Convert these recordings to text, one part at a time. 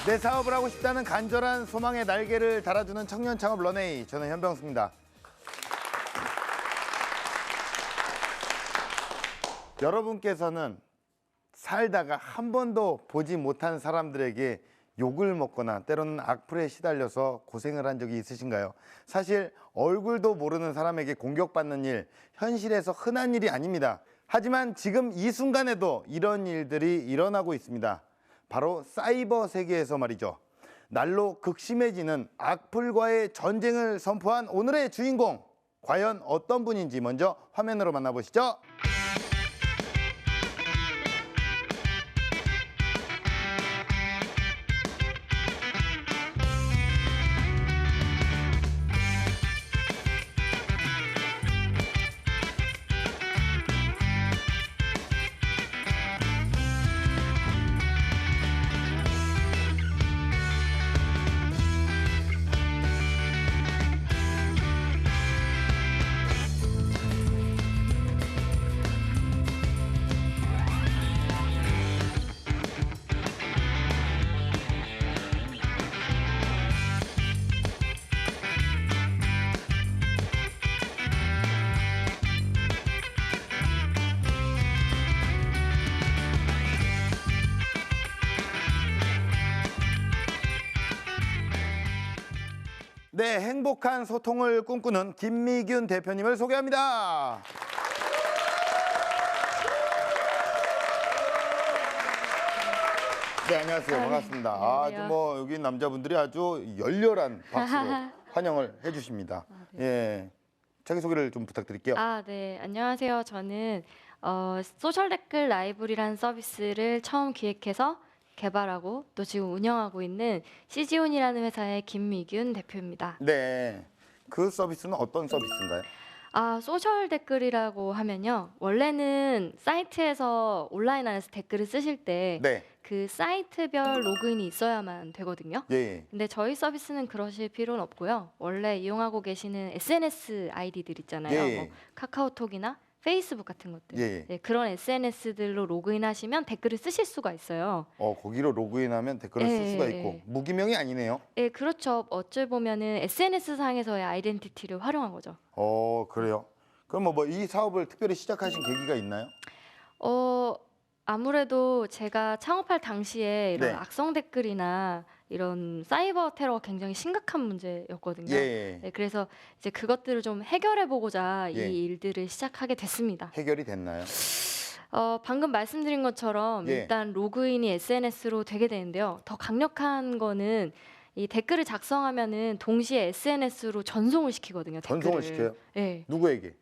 내 사업을 하고 싶다는 간절한 소망의 날개를 달아주는 청년 창업 런웨이. 저는 현병수입니다. 여러분께서는 살다가 한 번도 보지 못한 사람들에게 욕을 먹거나 때로는 악플에 시달려서 고생을 한 적이 있으신가요? 사실 얼굴도 모르는 사람에게 공격받는 일, 현실에서 흔한 일이 아닙니다. 하지만 지금 이 순간에도 이런 일들이 일어나고 있습니다. 바로 사이버 세계에서 말이죠. 날로 극심해지는 악플과의 전쟁을 선포한 오늘의 주인공, 과연 어떤 분인지 먼저 화면으로 만나보시죠. 네, 행복한 소통을 꿈꾸는 김미균 대표님을 소개합니다. 네, 안녕하세요. 반갑습니다. 아주 뭐 여기 남자분들이 아주 열렬한 박수로 환영을 해주십니다. 예, 자기소개를 좀 부탁드릴게요. 네. 안녕하세요. 저는 소셜 댓글 라이브리라는 서비스를 처음 기획해서 개발하고 또 지금 운영하고 있는 CG온이라는 회사의 김미균 대표입니다. 네, 그 서비스는 어떤 서비스인가요? 소셜 댓글이라고 하면요. 원래는 사이트에서 온라인 안에서 댓글을 쓰실 때 네, 그 사이트별 로그인이 있어야만 되거든요. 예, 근데 저희 서비스는 그러실 필요는 없고요. 원래 이용하고 계시는 SNS 아이디들 있잖아요. 예. 뭐 카카오톡이나 페이스북 같은 것들. 예. 네, 그런 SNS들로 로그인하시면 댓글을 쓰실 수가 있어요. 거기로 로그인하면 댓글을 쓸 예, 수가 예, 있고 예. 무기명이 아니네요. 네, 그렇죠. 어찌 보면은 SNS 상에서의 아이덴티티를 활용한 거죠. 그래요. 그럼 뭐 이 사업을 특별히 시작하신 계기가 있나요? 아무래도 제가 창업할 당시에 이런 네. 악성 댓글이나 이런 사이버 테러가 굉장히 심각한 문제였거든요. 예. 네, 그래서 이제 그것들을 좀 해결해 보고자 예. 이 일들을 시작하게 됐습니다. 해결이 됐나요? 방금 말씀드린 것처럼 예. 일단 로그인이 SNS로 되게 되는데요. 더 강력한 거는 이 댓글을 작성하면은 동시에 SNS로 전송을 시키거든요. 전송을 댓글을. 시켜요? 네. 누구에게?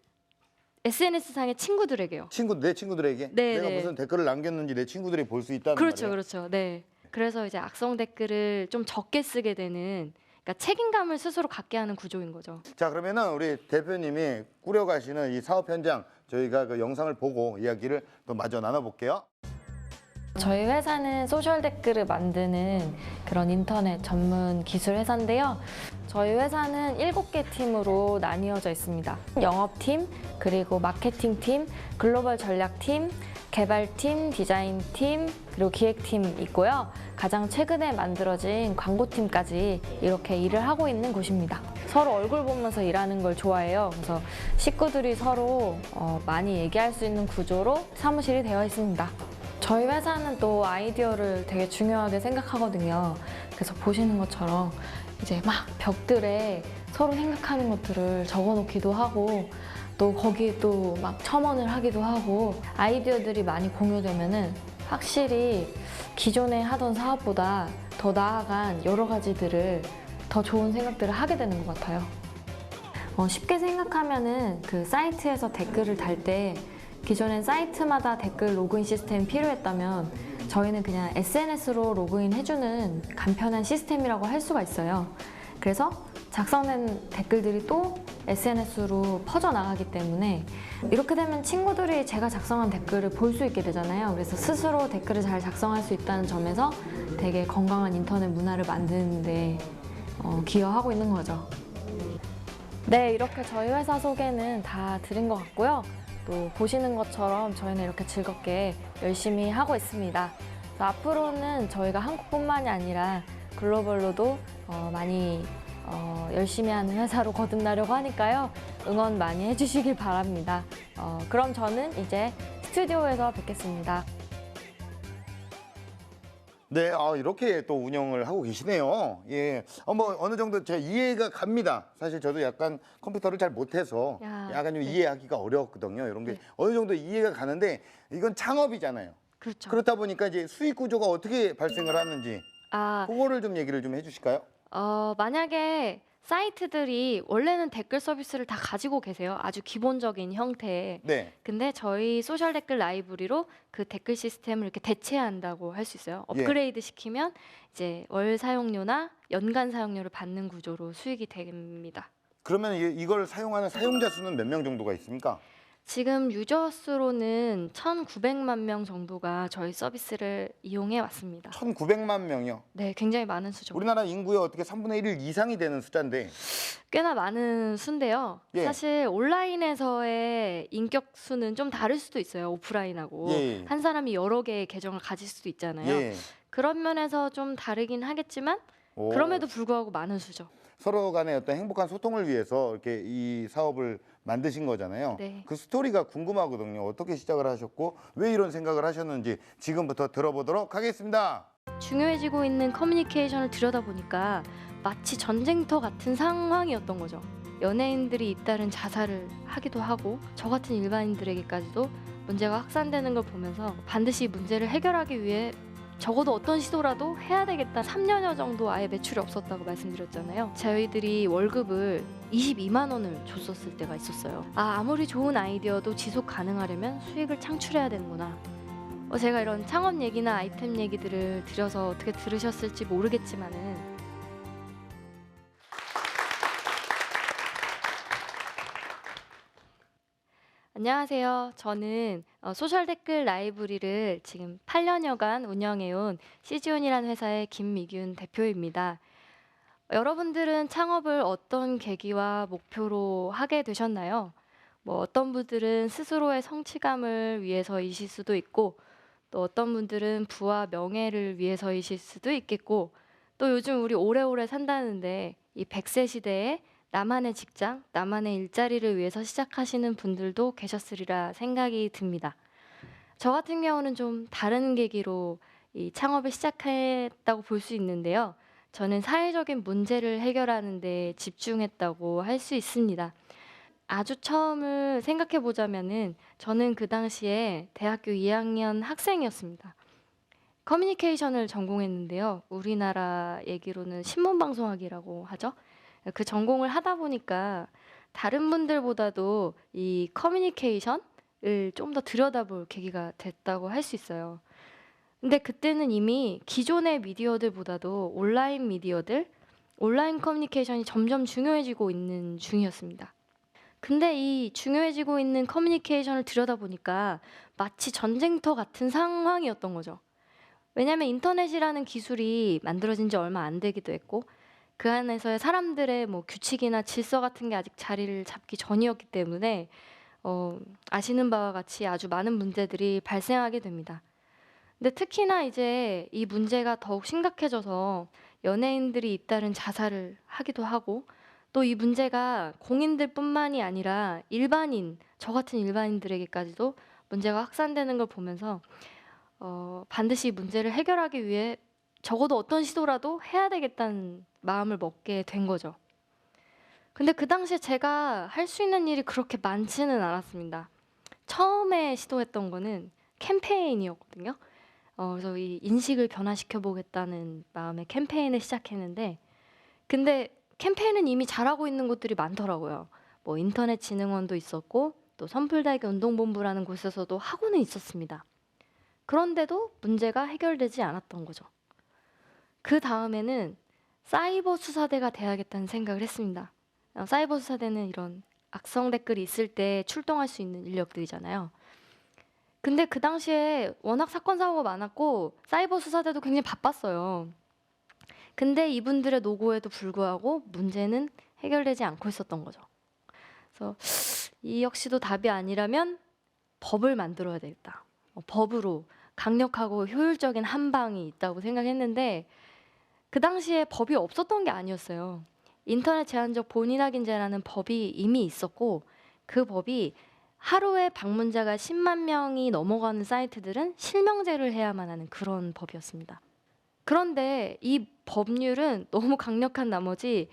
SNS 상의 친구들에게요. 내 친구들에게? 네, 내가 네. 무슨 댓글을 남겼는지 내 친구들이 볼 수 있다는 그렇죠, 말이에요? 그렇죠. 네. 그래서 이제 악성 댓글을 좀 적게 쓰게 되는, 그러니까 책임감을 스스로 갖게 하는 구조인 거죠. 자, 그러면은 우리 대표님이 꾸려가시는 이 사업 현장 저희가 그 영상을 보고 이야기를 또 마저 나눠볼게요. 저희 회사는 소셜 댓글을 만드는 그런 인터넷 전문 기술 회사인데요. 저희 회사는 7개 팀으로 나뉘어져 있습니다. 영업팀, 그리고 마케팅팀, 글로벌 전략팀, 개발팀, 디자인팀, 그리고 기획팀 있고요. 가장 최근에 만들어진 광고팀까지 이렇게 일을 하고 있는 곳입니다. 서로 얼굴 보면서 일하는 걸 좋아해요. 그래서 식구들이 서로 많이 얘기할 수 있는 구조로 사무실이 되어 있습니다. 저희 회사는 또 아이디어를 되게 중요하게 생각하거든요. 그래서 보시는 것처럼 이제 막 벽들에 서로 생각하는 것들을 적어 놓기도 하고 또 거기에 또 막 첨언을 하기도 하고 아이디어들이 많이 공유되면은 확실히 기존에 하던 사업보다 더 나아간 여러 가지들을 더 좋은 생각들을 하게 되는 것 같아요. 쉽게 생각하면은 그 사이트에서 댓글을 달 때 기존엔 사이트마다 댓글 로그인 시스템이 필요했다면 저희는 그냥 SNS로 로그인 해주는 간편한 시스템이라고 할 수가 있어요. 그래서 작성된 댓글들이 또 SNS로 퍼져나가기 때문에 이렇게 되면 친구들이 제가 작성한 댓글을 볼 수 있게 되잖아요. 그래서 스스로 댓글을 잘 작성할 수 있다는 점에서 되게 건강한 인터넷 문화를 만드는 데 기여하고 있는 거죠. 네, 이렇게 저희 회사 소개는 다 드린 것 같고요. 또 보시는 것처럼 저희는 이렇게 즐겁게 열심히 하고 있습니다. 앞으로는 저희가 한국뿐만이 아니라 글로벌로도 많이 열심히 하는 회사로 거듭나려고 하니까요. 응원 많이 해주시길 바랍니다. 그럼 저는 이제 스튜디오에서 뵙겠습니다. 네, 이렇게 또 운영을 하고 계시네요. 예, 뭐 어느 정도 제가 이해가 갑니다. 사실 저도 약간 컴퓨터를 잘 못해서 약간 좀 이해하기가 어려웠거든요. 이런 게 어느 정도 이해가 가는데 이건 창업이잖아요. 그렇죠. 그렇다 보니까 이제 수익 구조가 어떻게 발생을 하는지 그거를 좀 얘기를 좀 해주실까요? 만약에 사이트들이 원래는 댓글 서비스를 다 가지고 계세요. 아주 기본적인 형태의. 네. 근데 저희 소셜 댓글 라이브러리로 그 댓글 시스템을 이렇게 대체한다고 할 수 있어요. 예. 업그레이드 시키면 이제 월 사용료나 연간 사용료를 받는 구조로 수익이 됩니다. 그러면 이걸 사용하는 사용자 수는 몇 명 정도가 있습니까? 지금 유저 수로는 1,900만 명 정도가 저희 서비스를 이용해 왔습니다. 1,900만 명이요. 네, 굉장히 많은 수죠. 우리나라 인구의 어떻게 3분의 1 이상이 되는 숫자인데. 꽤나 많은 수인데요. 예. 사실 온라인에서의 인격 수는 좀 다를 수도 있어요. 오프라인하고. 예. 한 사람이 여러 개의 계정을 가질 수도 있잖아요. 예. 그런 면에서 좀 다르긴 하겠지만 오. 그럼에도 불구하고 많은 수죠. 서로 간의 어떤 행복한 소통을 위해서 이렇게 이 사업을 만드신 거잖아요. 네. 그 스토리가 궁금하거든요. 어떻게 시작을 하셨고 왜 이런 생각을 하셨는지 지금부터 들어보도록 하겠습니다. 중요해지고 있는 커뮤니케이션을 들여다보니까 마치 전쟁터 같은 상황이었던 거죠. 연예인들이 잇따른 자살을 하기도 하고 저 같은 일반인들에게까지도 문제가 확산되는 걸 보면서 반드시 이 문제를 해결하기 위해 적어도 어떤 시도라도 해야 되겠다. 3년여 정도 아예 매출이 없었다고 말씀드렸잖아요. 저희들이 월급을 22만 원을 줬었을 때가 있었어요. 아무리 좋은 아이디어도 지속 가능하려면 수익을 창출해야 되는구나. 제가 이런 창업 얘기나 아이템 얘기들을 드려서 어떻게 들으셨을지 모르겠지만은 안녕하세요. 저는 소셜 댓글 라이브러리를 지금 8년여간 운영해온 시즈온이라는 회사의 김미균 대표입니다. 여러분들은 창업을 어떤 계기와 목표로 하게 되셨나요? 어떤 분들은 스스로의 성취감을 위해서이실 수도 있고 또 어떤 분들은 부와 명예를 위해서이실 수도 있겠고 또 요즘 우리 오래오래 산다는데 이 100세 시대에 나만의 직장, 나만의 일자리를 위해서 시작하시는 분들도 계셨으리라 생각이 듭니다. 저 같은 경우는 좀 다른 계기로 이 창업을 시작했다고 볼 수 있는데요. 저는 사회적인 문제를 해결하는 데 집중했다고 할 수 있습니다. 아주 처음을 생각해 보자면은 저는 그 당시에 대학교 2학년 학생이었습니다. 커뮤니케이션을 전공했는데요. 우리나라 얘기로는 신문방송학이라고 하죠. 그 전공을 하다 보니까 다른 분들보다도 이 커뮤니케이션을 좀 더 들여다볼 계기가 됐다고 할 수 있어요. 근데 그때는 이미 기존의 미디어들보다도 온라인 미디어들, 온라인 커뮤니케이션이 점점 중요해지고 있는 중이었습니다. 근데 이 중요해지고 있는 커뮤니케이션을 들여다보니까 마치 전쟁터 같은 상황이었던 거죠. 왜냐하면 인터넷이라는 기술이 만들어진 지 얼마 안 되기도 했고 그 안에서의 사람들의 규칙이나 질서 같은 게 아직 자리를 잡기 전이었기 때문에 아시는 바와 같이 아주 많은 문제들이 발생하게 됩니다. 근데 특히나 이제 이 문제가 더욱 심각해져서 연예인들이 잇따른 자살을 하기도 하고 또 이 문제가 공인들뿐만이 아니라 일반인, 저 같은 일반인들에게까지도 문제가 확산되는 걸 보면서 반드시 이 문제를 해결하기 위해 적어도 어떤 시도라도 해야 되겠다는 마음을 먹게 된 거죠. 근데 그 당시에 제가 할 수 있는 일이 그렇게 많지는 않았습니다. 처음에 시도했던 거는 캠페인이었거든요. 그래서 이 인식을 변화시켜 보겠다는 마음에 캠페인을 시작했는데 근데 캠페인은 이미 잘하고 있는 곳들이 많더라고요. 인터넷진흥원도 있었고 또 선풀달기 운동본부라는 곳에서도 하고는 있었습니다. 그런데도 문제가 해결되지 않았던 거죠. 그 다음에는 사이버 수사대가 돼야겠다는 생각을 했습니다. 사이버 수사대는 이런 악성 댓글이 있을 때 출동할 수 있는 인력들이잖아요. 근데 그 당시에 워낙 사건 사고가 많았고 사이버 수사대도 굉장히 바빴어요. 근데 이분들의 노고에도 불구하고 문제는 해결되지 않고 있었던 거죠. 그래서 이 역시도 답이 아니라면 법을 만들어야 되겠다. 법으로 강력하고 효율적인 한방이 있다고 생각했는데 그 당시에 법이 없었던 게 아니었어요. 인터넷 제한적 본인 확인제라는 법이 이미 있었고 그 법이 하루에 방문자가 10만 명이 넘어가는 사이트들은 실명제를 해야만 하는 그런 법이었습니다. 그런데 이 법률은 너무 강력한 나머지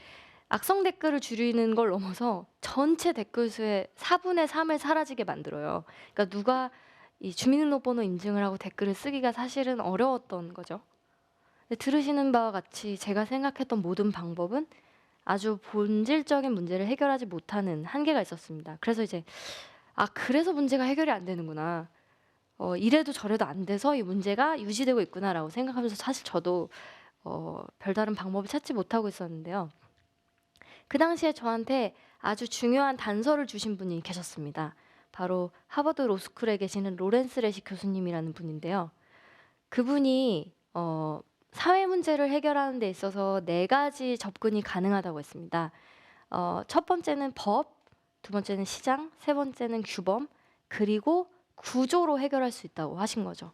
악성 댓글을 줄이는 걸 넘어서 전체 댓글 수의 4분의 3을 사라지게 만들어요. 그러니까 누가 이 주민등록번호 인증을 하고 댓글을 쓰기가 사실은 어려웠던 거죠. 근데 들으시는 바와 같이 제가 생각했던 모든 방법은 아주 본질적인 문제를 해결하지 못하는 한계가 있었습니다. 그래서 이제 그래서 문제가 해결이 안 되는구나. 이래도 저래도 안 돼서 이 문제가 유지되고 있구나라고 생각하면서 사실 저도 별다른 방법을 찾지 못하고 있었는데요. 그 당시에 저한테 아주 중요한 단서를 주신 분이 계셨습니다. 바로 하버드 로스쿨에 계시는 로렌스 레시 교수님이라는 분인데요. 그분이 사회 문제를 해결하는 데 있어서 4가지 접근이 가능하다고 했습니다. 첫 번째는 법, 두 번째는 시장, 세 번째는 규범, 그리고 구조로 해결할 수 있다고 하신 거죠.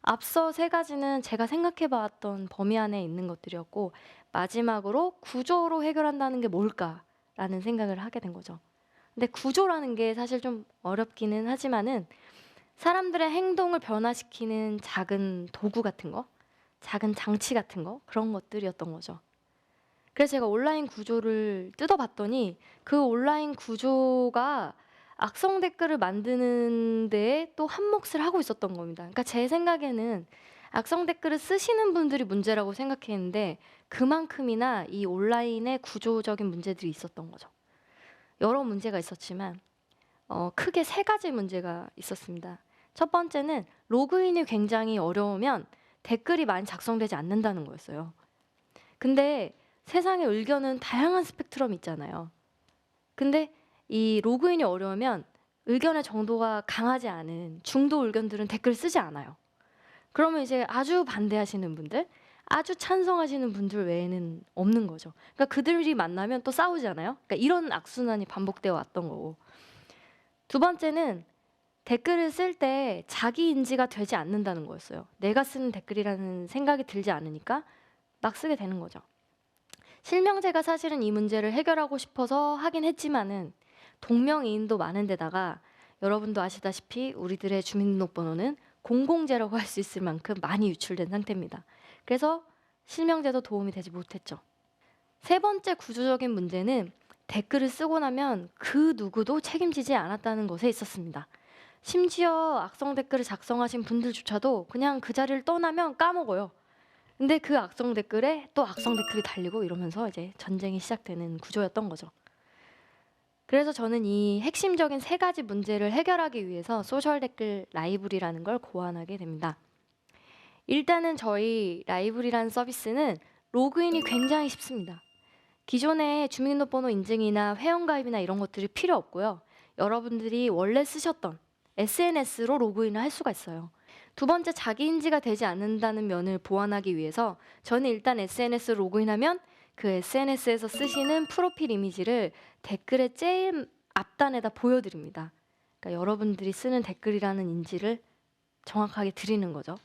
앞서 3가지는 제가 생각해봤던 범위 안에 있는 것들이었고 마지막으로 구조로 해결한다는 게 뭘까라는 생각을 하게 된 거죠. 근데 구조라는 게 사실 좀 어렵기는 하지만은 사람들의 행동을 변화시키는 작은 도구 같은 거, 작은 장치 같은 거, 그런 것들이었던 거죠. 그래서 제가 온라인 구조를 뜯어봤더니 그 온라인 구조가 악성 댓글을 만드는 데에 또 한몫을 하고 있었던 겁니다. 그러니까 제 생각에는 악성 댓글을 쓰시는 분들이 문제라고 생각했는데 그만큼이나 이 온라인의 구조적인 문제들이 있었던 거죠. 여러 문제가 있었지만 크게 3가지 문제가 있었습니다. 첫 번째는 로그인이 굉장히 어려우면 댓글이 많이 작성되지 않는다는 거였어요. 근데 세상의 의견은 다양한 스펙트럼이 있잖아요. 근데 이 로그인이 어려우면 의견의 정도가 강하지 않은 중도 의견들은 댓글 쓰지 않아요. 그러면 이제 아주 반대하시는 분들, 아주 찬성하시는 분들 외에는 없는 거죠. 그러니까 그들이 만나면 또 싸우잖아요. 그러니까 이런 악순환이 반복되어 왔던 거고. 두 번째는 댓글을 쓸 때 자기 인지가 되지 않는다는 거였어요. 내가 쓰는 댓글이라는 생각이 들지 않으니까 막 쓰게 되는 거죠. 실명제가 사실은 이 문제를 해결하고 싶어서 하긴 했지만은 동명이인도 많은 데다가 여러분도 아시다시피 우리들의 주민등록번호는 공공재라고 할 수 있을 만큼 많이 유출된 상태입니다. 그래서 실명제도 도움이 되지 못했죠. 3번째 구조적인 문제는 댓글을 쓰고 나면 그 누구도 책임지지 않았다는 것에 있었습니다. 심지어 악성 댓글을 작성하신 분들조차도 그냥 그 자리를 떠나면 까먹어요. 근데 그 악성 댓글에 또 악성 댓글이 달리고 이러면서 이제 전쟁이 시작되는 구조였던 거죠. 그래서 저는 이 핵심적인 3가지 문제를 해결하기 위해서 소셜 댓글 라이브리라는 걸 고안하게 됩니다. 일단은 저희 라이브리라는 서비스는 로그인이 굉장히 쉽습니다. 기존의 주민등록번호 인증이나 회원가입이나 이런 것들이 필요 없고요. 여러분들이 원래 쓰셨던 SNS로 로그인을 할 수가 있어요. 두 번째, 자기 인지가 되지 않는다는 면을 보완하기 위해서 저는 일단 SNS로 로그인하면 그 SNS에서 쓰시는 프로필 이미지를 댓글의 제일 앞단에다 보여드립니다. 그러니까 여러분들이 쓰는 댓글이라는 인지를 정확하게 드리는 거죠.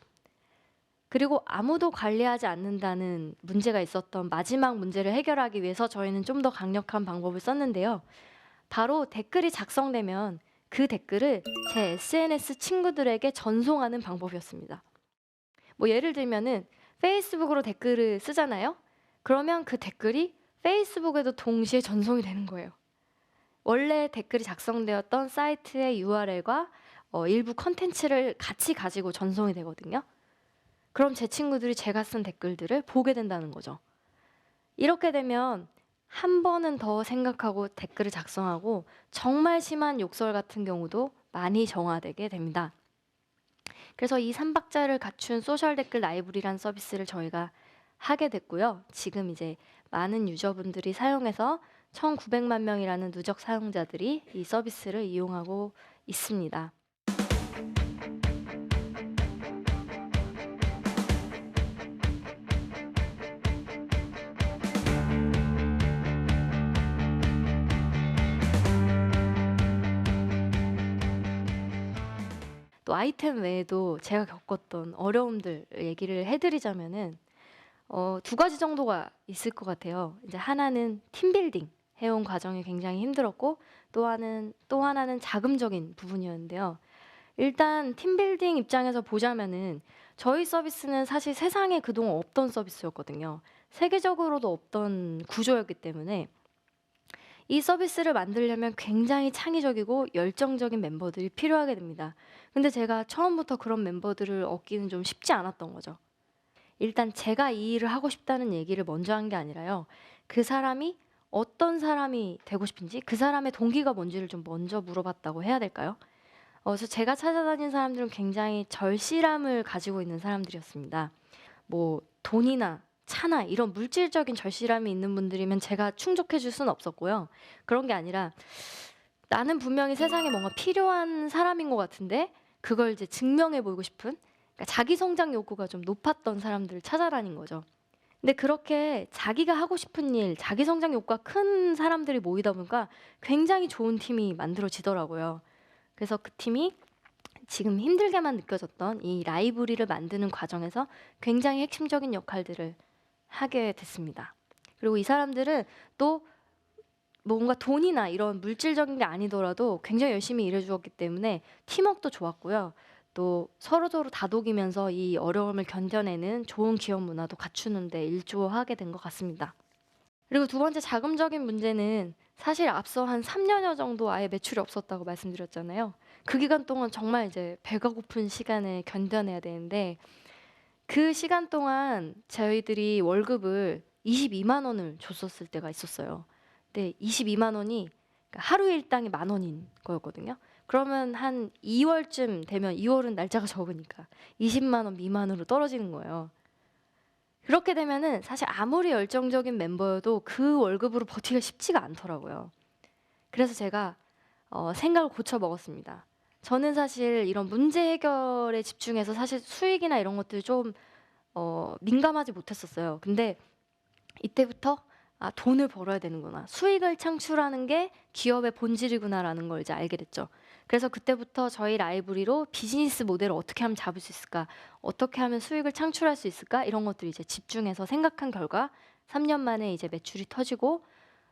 그리고 아무도 관리하지 않는다는 문제가 있었던 마지막 문제를 해결하기 위해서 저희는 좀 더 강력한 방법을 썼는데요. 바로 댓글이 작성되면 그 댓글을 제 SNS 친구들에게 전송하는 방법이었습니다. 뭐 예를 들면은 페이스북으로 댓글을 쓰잖아요. 그러면 그 댓글이 페이스북에도 동시에 전송이 되는 거예요. 원래 댓글이 작성되었던 사이트의 URL과 일부 컨텐츠를 같이 가지고 전송이 되거든요. 그럼 제 친구들이 제가 쓴 댓글들을 보게 된다는 거죠. 이렇게 되면 한 번은 더 생각하고 댓글을 작성하고 정말 심한 욕설 같은 경우도 많이 정화되게 됩니다. 그래서 이 3박자를 갖춘 소셜 댓글 라이브리라는 서비스를 저희가 하게 됐고요. 지금 이제 많은 유저분들이 사용해서 1,900만 명이라는 누적 사용자들이 이 서비스를 이용하고 있습니다. 또 아이템 외에도 제가 겪었던 어려움들 얘기를 해드리자면은 두 가지 정도가 있을 것 같아요. 이제 하나는 팀빌딩 해온 과정이 굉장히 힘들었고 또 하나는 자금적인 부분이었는데요. 일단 팀빌딩 입장에서 보자면은 저희 서비스는 사실 세상에 그동안 없던 서비스였거든요. 세계적으로도 없던 구조였기 때문에 이 서비스를 만들려면 굉장히 창의적이고 열정적인 멤버들이 필요하게 됩니다. 근데 제가 처음부터 그런 멤버들을 얻기는 좀 쉽지 않았던 거죠. 일단 제가 이 일을 하고 싶다는 얘기를 먼저 한 게 아니라요. 그 사람이 어떤 사람이 되고 싶은지, 그 사람의 동기가 뭔지를 좀 먼저 물어봤다고 해야 될까요? 그래서 제가 찾아다닌 사람들은 굉장히 절실함을 가지고 있는 사람들이었습니다. 뭐 돈이나 차나 이런 물질적인 절실함이 있는 분들이면 제가 충족해 줄 수는 없었고요. 그런 게 아니라 나는 분명히 세상에 뭔가 필요한 사람인 것 같은데 그걸 이제 증명해 보이고 싶은, 그러니까 자기 성장 욕구가 좀 높았던 사람들을 찾아다닌 거죠. 근데 그렇게 자기가 하고 싶은 일, 자기 성장 욕구가 큰 사람들이 모이다 보니까 굉장히 좋은 팀이 만들어지더라고요. 그래서 그 팀이 지금 힘들게만 느껴졌던 이 라이브리를 만드는 과정에서 굉장히 핵심적인 역할들을 하게 됐습니다. 그리고 이 사람들은 또 뭔가 돈이나 이런 물질적인 게 아니더라도 굉장히 열심히 일해주었기 때문에 팀워크도 좋았고요. 또 서로서로 다독이면서 이 어려움을 견뎌내는 좋은 기업 문화도 갖추는 데 일조하게 된 것 같습니다. 그리고 두 번째 자금적인 문제는 사실 앞서 한 3년여 정도 아예 매출이 없었다고 말씀드렸잖아요. 그 기간 동안 정말 이제 배가 고픈 시간을 견뎌내야 되는데 그 시간 동안 저희들이 월급을 22만 원을 줬었을 때가 있었어요. 근데 22만 원이 하루 일당이 10,000원인 거였거든요. 그러면 한 2월쯤 되면 2월은 날짜가 적으니까 20만 원 미만으로 떨어지는 거예요. 그렇게 되면은 사실 아무리 열정적인 멤버여도 그 월급으로 버티기가 쉽지가 않더라고요. 그래서 제가 생각을 고쳐 먹었습니다. 저는 사실 이런 문제 해결에 집중해서 사실 수익이나 이런 것들 좀 민감하지 못했었어요. 근데 이때부터 돈을 벌어야 되는구나. 수익을 창출하는 게 기업의 본질이구나라는 걸 이제 알게 됐죠. 그래서 그때부터 저희 라이브리로 비즈니스 모델을 어떻게 하면 잡을 수 있을까? 어떻게 하면 수익을 창출할 수 있을까? 이런 것들 이제 집중해서 생각한 결과 3년 만에 이제 매출이 터지고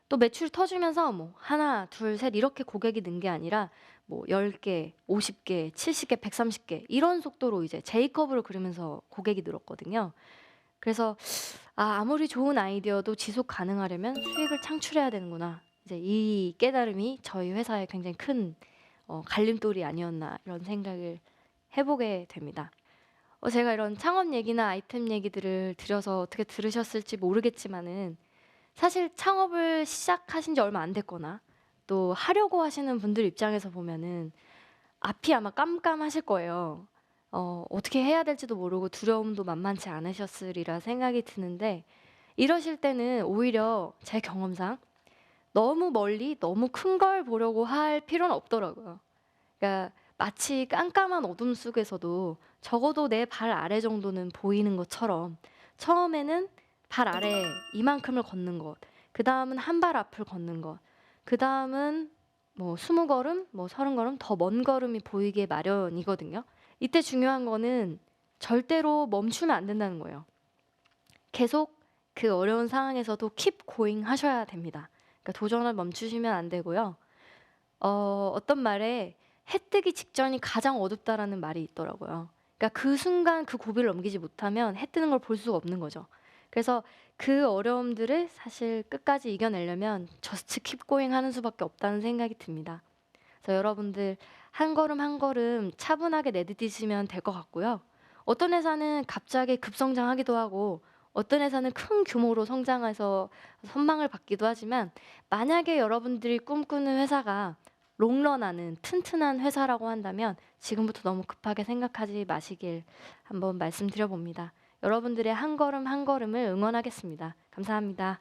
또 매출이 터지면서 뭐 하나, 둘, 셋 이렇게 고객이 는 게 아니라 뭐 10개, 50개, 70개, 130개 이런 속도로 이제 J컵으로 그리면서 고객이 늘었거든요. 그래서 아무리 좋은 아이디어도 지속 가능하려면 수익을 창출해야 되는구나. 이제 이 깨달음이 저희 회사에 굉장히 큰 갈림돌이 아니었나 이런 생각을 해보게 됩니다. 제가 이런 창업 얘기나 아이템 얘기들을 드려서 어떻게 들으셨을지 모르겠지만은 사실 창업을 시작하신 지 얼마 안 됐거나 또 하려고 하시는 분들 입장에서 보면은 앞이 아마 깜깜하실 거예요. 어떻게 해야 될지도 모르고 두려움도 만만치 않으셨으리라 생각이 드는데 이러실 때는 오히려 제 경험상 너무 멀리 너무 큰 걸 보려고 할 필요는 없더라고요. 그러니까 마치 깜깜한 어둠 속에서도 적어도 내 발 아래 정도는 보이는 것처럼 처음에는 발 아래 이만큼을 걷는 것, 그 다음은 한 발 앞을 걷는 것, 그 다음은 뭐 20걸음, 뭐 30걸음 더 먼 걸음이 보이게 마련이거든요. 이때 중요한 거는 절대로 멈추면 안 된다는 거예요. 계속 그 어려운 상황에서도 keep going 하셔야 됩니다. 그러니까 도전을 멈추시면 안 되고요. 어떤 말에 해 뜨기 직전이 가장 어둡다라는 말이 있더라고요. 그러니까 그 순간 그 고비를 넘기지 못하면 해 뜨는 걸 볼 수가 없는 거죠. 그래서 그 어려움들을 사실 끝까지 이겨내려면 just keep going 하는 수밖에 없다는 생각이 듭니다. 그래서 여러분들 한 걸음 한 걸음 차분하게 내디디시면 될 것 같고요. 어떤 회사는 갑자기 급성장하기도 하고 어떤 회사는 큰 규모로 성장해서 선망을 받기도 하지만 만약에 여러분들이 꿈꾸는 회사가 롱런하는 튼튼한 회사라고 한다면 지금부터 너무 급하게 생각하지 마시길 한번 말씀드려봅니다. 여러분들의 한 걸음 한 걸음을 응원하겠습니다. 감사합니다.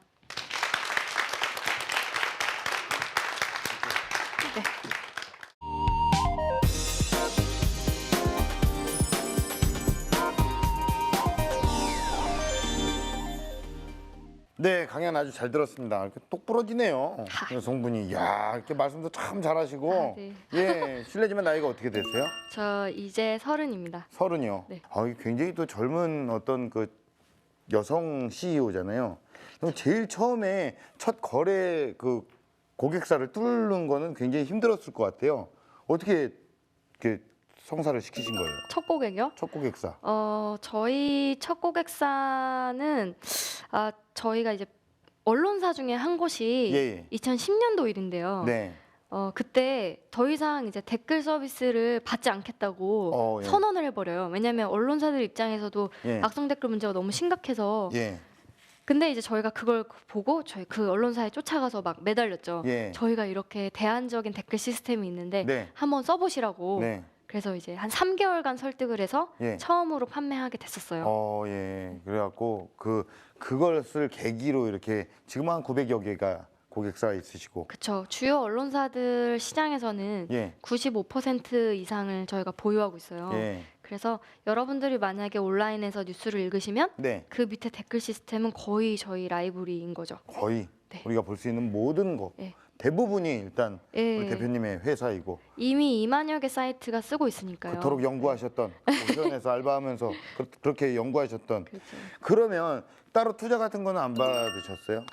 네. 네, 강연 아주 잘 들었습니다. 이렇게 똑 부러지네요. 여성분이. 야, 이렇게 말씀도 참 잘하시고. 네. 예, 실례지만 나이가 어떻게 되세요? 저 이제 30입니다. 30이요. 네. 아, 이게 굉장히 또 젊은 어떤 그 여성 CEO잖아요. 그럼 제일 처음에 첫 거래 그 고객사를 뚫는 거는 굉장히 힘들었을 것 같아요. 어떻게 이렇게 성사를 시키신 거예요? 첫 고객이요? 첫 고객사. 저희 첫 고객사는 저희가 이제 언론사 중에 한 곳이 예, 2010년도 일인데요. 네. 그때 더 이상 이제 댓글 서비스를 받지 않겠다고 예. 선언을 해버려요. 왜냐하면 언론사들 입장에서도 예. 악성 댓글 문제가 너무 심각해서. 예. 근데 이제 저희가 그걸 보고 저희 그 언론사에 쫓아가서 막 매달렸죠. 예. 저희가 이렇게 대안적인 댓글 시스템이 있는데 네. 한번 써보시라고. 네. 그래서 이제 한 3개월간 설득을 해서 예. 처음으로 판매하게 됐었어요. 예. 그래갖고 그것을 계기로 이렇게 지금 한 900여 개가 고객사가 있으시고. 그렇죠. 주요 언론사들 시장에서는 예. 95% 이상을 저희가 보유하고 있어요. 예. 그래서 여러분들이 만약에 온라인에서 뉴스를 읽으시면 네. 그 밑에 댓글 시스템은 거의 저희 라이브러리인 거죠. 거의 네. 우리가 볼 수 있는 모든 거 예. 대부분이 일단 예. 우리 대표님의 회사이고 이미 2만여 개 사이트가 쓰고 있으니까요. 그토록 연구하셨던 오션에서 알바하면서 그렇게 연구하셨던 그렇죠. 그러면 따로 투자 같은 거는 안 받으셨어요?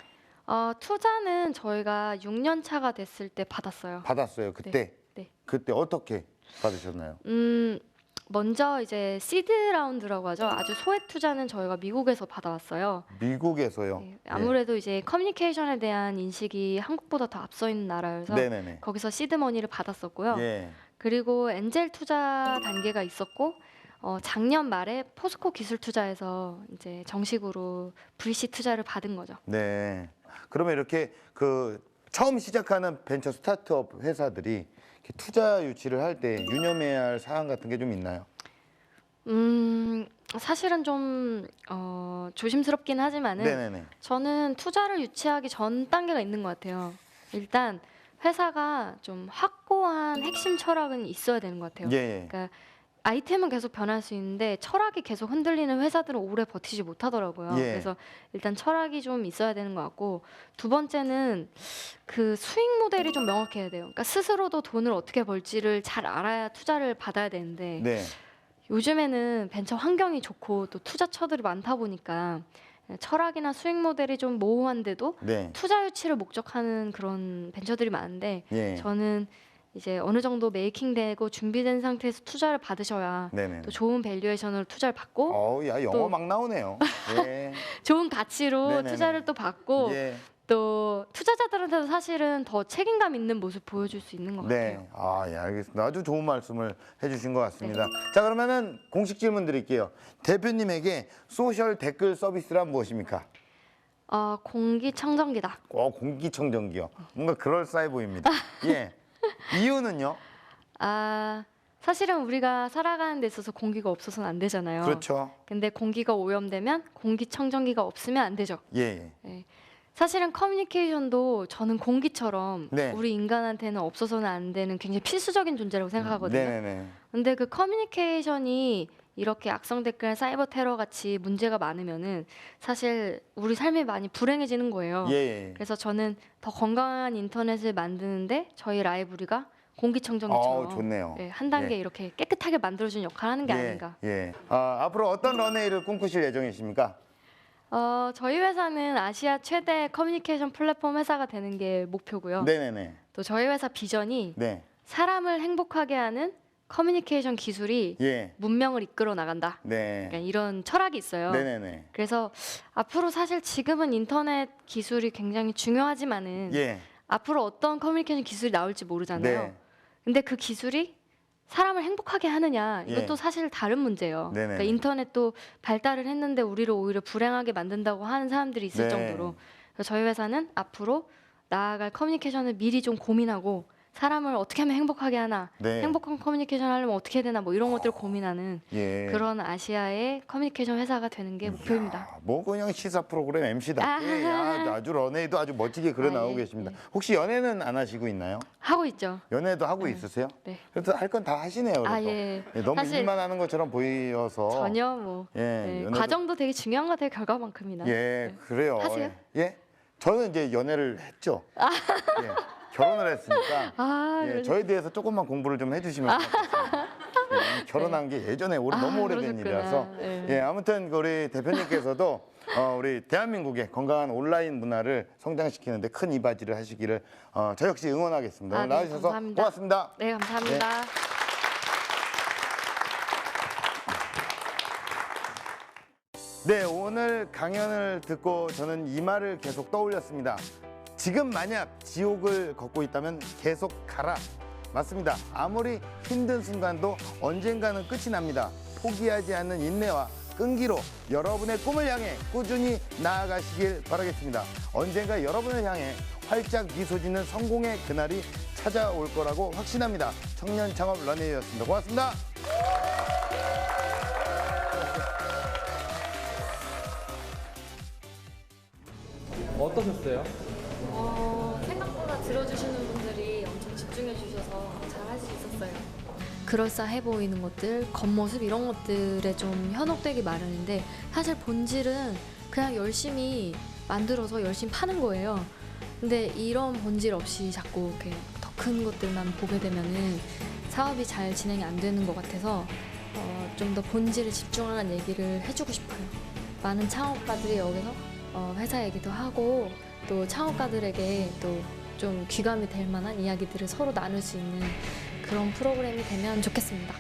투자는 저희가 6년 차가 됐을 때 받았어요. 받았어요. 그때. 네. 그때 어떻게 받으셨나요? 먼저 이제 시드 라운드라고 하죠. 아주 소액 투자는 저희가 미국에서 받아왔어요. 미국에서요. 네, 아무래도 이제 커뮤니케이션에 대한 인식이 한국보다 더 앞서 있는 나라여서 네네네. 거기서 시드 머니를 받았었고요. 예. 그리고 엔젤 투자 단계가 있었고 작년 말에 포스코 기술 투자에서 이제 정식으로 VC 투자를 받은 거죠. 네. 그러면 이렇게 그 처음 시작하는 벤처 스타트업 회사들이 이렇게 투자 유치를 할 때 유념해야 할 사항 같은 게 좀 있나요? 사실은 좀 조심스럽긴 하지만은 네네네. 저는 투자를 유치하기 전 단계가 있는 것 같아요. 일단 회사가 좀 확고한 핵심 철학은 있어야 되는 것 같아요. 예. 그러니까 아이템은 계속 변할 수 있는데 철학이 계속 흔들리는 회사들은 오래 버티지 못하더라고요. 예. 그래서 일단 철학이 좀 있어야 되는 것 같고 두 번째는 그 수익 모델이 좀 명확해야 돼요. 그러니까 스스로도 돈을 어떻게 벌지를 잘 알아야 투자를 받아야 되는데 네. 요즘에는 벤처 환경이 좋고 또 투자처들이 많다 보니까 철학이나 수익 모델이 좀 모호한데도 네. 투자 유치를 목적하는 그런 벤처들이 많은데 예. 저는 이제 어느 정도 메이킹되고 준비된 상태에서 투자를 받으셔야 네네. 또 좋은 밸류에이션으로 투자를 받고 야 영어 또- 막 나오네요. 예. 좋은 가치로 네네네. 투자를 또 받고 예. 또 투자자들한테도 사실은 더 책임감 있는 모습 보여줄 수 있는 것 네. 같아요. 예, 알겠습니다. 아주 좋은 말씀을 해주신 것 같습니다. 네. 자, 그러면은 공식 질문 드릴게요. 대표님에게 소셜 댓글 서비스란 무엇입니까? 공기청정기다. 공기청정기요. 뭔가 그럴싸해 보입니다. 예. 이유는요? 사실은 우리가 살아가는 데 있어서 공기가 없어서는 안 되잖아요. 그렇죠. 근데 공기가 오염되면 공기청정기가 없으면 안 되죠. 예. 사실은 커뮤니케이션도 저는 공기처럼 네. 우리 인간한테는 없어서는 안 되는 굉장히 필수적인 존재라고 생각하거든요. 네네네. 근데 그 커뮤니케이션이 이렇게 악성 댓글, 사이버 테러 같이 문제가 많으면은 사실 우리 삶이 많이 불행해지는 거예요. 예. 그래서 저는 더 건강한 인터넷을 만드는데 저희 라이브러리가 공기청정기처럼 좋네요. 한 단계 예. 이렇게 깨끗하게 만들어주는 역할을 하는 게 아닌가. 예. 앞으로 어떤 런웨이를 꿈꾸실 예정이십니까? 저희 회사는 아시아 최대 커뮤니케이션 플랫폼 회사가 되는 게 목표고요. 네네네. 또 저희 회사 비전이 네. 사람을 행복하게 하는 커뮤니케이션 기술이 예. 문명을 이끌어 나간다. 네. 그러니까 이런 철학이 있어요. 네네네. 그래서 앞으로 사실 지금은 인터넷 기술이 굉장히 중요하지만은 예. 앞으로 어떤 커뮤니케이션 기술이 나올지 모르잖아요. 네. 근데 그 기술이 사람을 행복하게 하느냐 이것도 예. 사실 다른 문제예요. 네네. 그러니까 인터넷도 발달을 했는데 우리를 오히려 불행하게 만든다고 하는 사람들이 있을 네. 정도로 그래서 저희 회사는 앞으로 나아갈 커뮤니케이션을 미리 좀 고민하고 사람을 어떻게 하면 행복하게 하나, 네. 행복한 커뮤니케이션 하려면 어떻게 해야 되나 뭐 이런 것들을 고민하는 예. 그런 아시아의 커뮤니케이션 회사가 되는 게 목표입니다. 야, 뭐 그냥 시사 프로그램 MC답게 아주 런웨이도 아주 멋지게 그려 나오고 예, 계십니다. 예. 혹시 연애는 안 하시고 있나요? 하고 있죠. 연애도 하고 있으세요? 네. 그래도 할 건 다 하시네요. 그래도. 아, 예. 너무 사실 일만 하는 것처럼 보이어서 전혀 뭐 예, 네, 연애도- 과정도 되게 중요한 것 같아요. 결과만큼이나. 예, 네. 그래요. 하세요? 예, 저는 이제 연애를 했죠. 예, 결혼을 했으니까 아, 예, 그러시- 저에 대해서 조금만 공부를 좀 해주시면 좋겠습니다. 예, 결혼한 게 예전에 너무 오래된 그러셨구나. 일이라서 네. 예, 아무튼 그 우리 대표님께서도 우리 대한민국의 건강한 온라인 문화를 성장시키는데 큰 이바지를 하시기를 저 역시 응원하겠습니다. 아, 오늘 네, 나와주셔서 감사합니다. 고맙습니다. 네, 감사합니다. 네, 오늘 강연을 듣고 저는 이 말을 계속 떠올렸습니다. 지금 만약 지옥을 걷고 있다면 계속 가라. 맞습니다. 아무리 힘든 순간도 언젠가는 끝이 납니다. 포기하지 않는 인내와 끈기로 여러분의 꿈을 향해 꾸준히 나아가시길 바라겠습니다. 언젠가 여러분을 향해 활짝 미소 짓는 성공의 그날이 찾아올 거라고 확신합니다. 청년 창업 런웨이였습니다. 고맙습니다. 어떠셨어요? 생각보다 들어주시는 분들이 엄청 집중해 주셔서 잘 할 수 있었어요. 그럴싸해 보이는 것들, 겉모습 이런 것들에 좀 현혹되기 마련인데 사실 본질은 그냥 열심히 만들어서 열심히 파는 거예요. 근데 이런 본질 없이 자꾸 이렇게 더 큰 것들만 보게 되면은 사업이 잘 진행이 안 되는 것 같아서 좀 더 본질에 집중하는 얘기를 해주고 싶어요. 많은 창업가들이 여기서 회사 얘기도 하고 또 창업가들에게 또 좀 귀감이 될 만한 이야기들을 서로 나눌 수 있는 그런 프로그램이 되면 좋겠습니다.